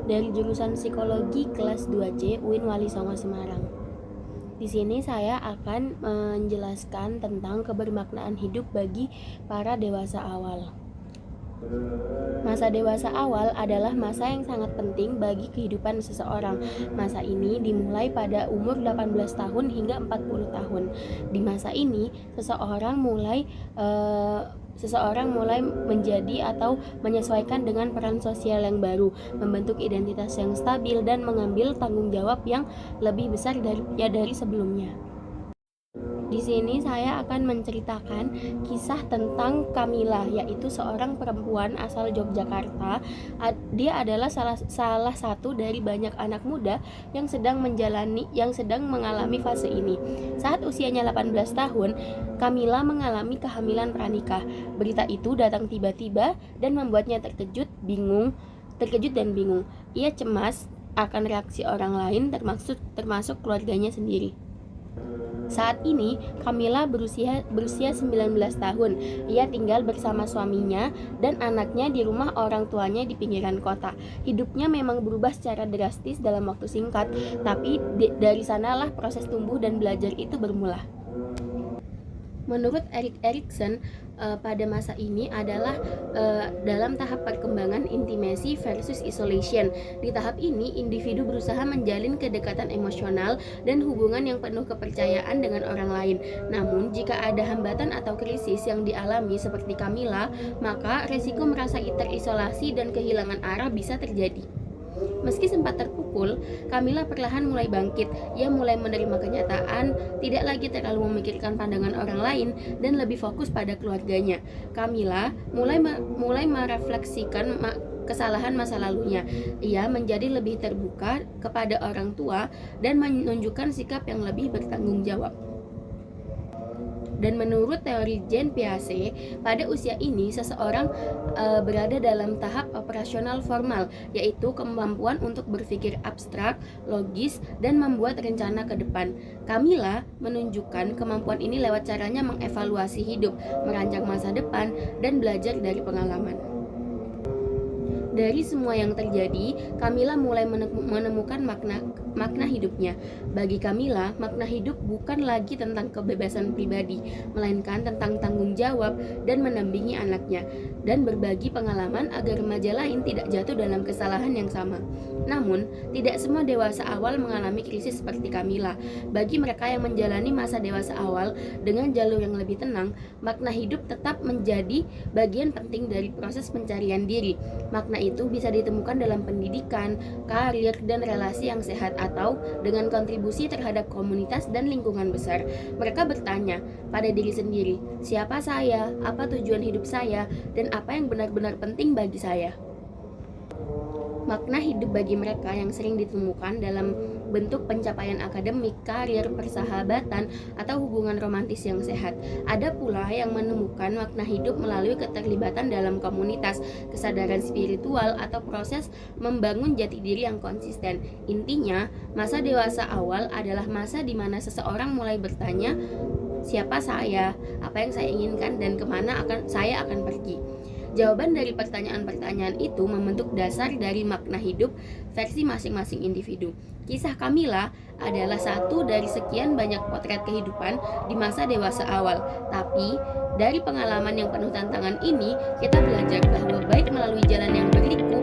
dari jurusan Psikologi kelas 2C UIN Wali Songo Semarang. Di sini saya akan menjelaskan tentang kebermaknaan hidup bagi para dewasa awal. Masa dewasa awal adalah masa yang sangat penting bagi kehidupan seseorang. Masa ini dimulai pada umur 18 tahun hingga 40 tahun. Di masa ini, seseorang mulai menjadi atau menyesuaikan dengan peran sosial yang baru, membentuk identitas yang stabil, dan mengambil tanggung jawab yang lebih besar dari sebelumnya. Di sini saya akan menceritakan kisah tentang Kamila, yaitu seorang perempuan asal Yogyakarta. Dia adalah salah satu dari banyak anak muda yang sedang mengalami fase ini. Saat usianya 18 tahun, Kamila mengalami kehamilan pranikah. Berita itu datang tiba-tiba dan membuatnya terkejut dan bingung. Ia cemas akan reaksi orang lain, termasuk keluarganya sendiri. Saat ini, Kamila berusia 19 tahun. Ia tinggal bersama suaminya dan anaknya di rumah orang tuanya di pinggiran kota. Hidupnya memang berubah secara drastis dalam waktu singkat, tapi dari sanalah proses tumbuh dan belajar itu bermula. Menurut Erik Erikson, pada masa ini adalah dalam tahap perkembangan intimacy versus isolation. Di tahap ini, individu berusaha menjalin kedekatan emosional dan hubungan yang penuh kepercayaan dengan orang lain. Namun, jika ada hambatan atau krisis yang dialami seperti Kamila, maka resiko merasa terisolasi dan kehilangan arah bisa terjadi. Meski sempat terpukul, Kamila perlahan mulai bangkit. Ia mulai menerima kenyataan, tidak lagi terlalu memikirkan pandangan orang lain, dan lebih fokus pada keluarganya. Kamila mulai merefleksikan kesalahan masa lalunya. Ia menjadi lebih terbuka kepada orang tua dan menunjukkan sikap yang lebih bertanggung jawab. Dan menurut teori Jean Piaget, pada usia ini seseorang berada dalam tahap operasional formal, yaitu kemampuan untuk berpikir abstrak, logis, dan membuat rencana ke depan. Kamila menunjukkan kemampuan ini lewat caranya mengevaluasi hidup, merancang masa depan, dan belajar dari pengalaman. Dari semua yang terjadi, Kamila mulai menemukan makna hidupnya. Bagi Kamila, makna hidup bukan lagi tentang kebebasan pribadi, melainkan tentang tanggung jawab dan mendampingi anaknya, dan berbagi pengalaman agar remaja lain tidak jatuh dalam kesalahan yang sama. Namun, tidak semua dewasa awal mengalami krisis seperti Kamila. Bagi mereka yang menjalani masa dewasa awal dengan jalur yang lebih tenang, makna hidup tetap menjadi bagian penting dari proses pencarian diri. Makna itu bisa ditemukan dalam pendidikan, karir, dan relasi yang sehat, atau dengan kontribusi terhadap komunitas dan lingkungan besar. Mereka bertanya pada diri sendiri, siapa saya, apa tujuan hidup saya, dan apa yang benar-benar penting bagi saya. Makna hidup bagi mereka yang sering ditemukan dalam bentuk pencapaian akademik, karir, persahabatan, atau hubungan romantis yang sehat. Ada pula yang menemukan makna hidup melalui keterlibatan dalam komunitas, kesadaran spiritual, atau proses membangun jati diri yang konsisten. Intinya, masa dewasa awal adalah masa di mana seseorang mulai bertanya, siapa saya, apa yang saya inginkan, dan kemana saya akan pergi. Jawaban dari pertanyaan-pertanyaan itu membentuk dasar dari makna hidup versi masing-masing individu. Kisah Kamila adalah satu dari sekian banyak potret kehidupan di masa dewasa awal. Tapi, dari pengalaman yang penuh tantangan ini, kita belajar bahwa baik melalui jalan yang berliku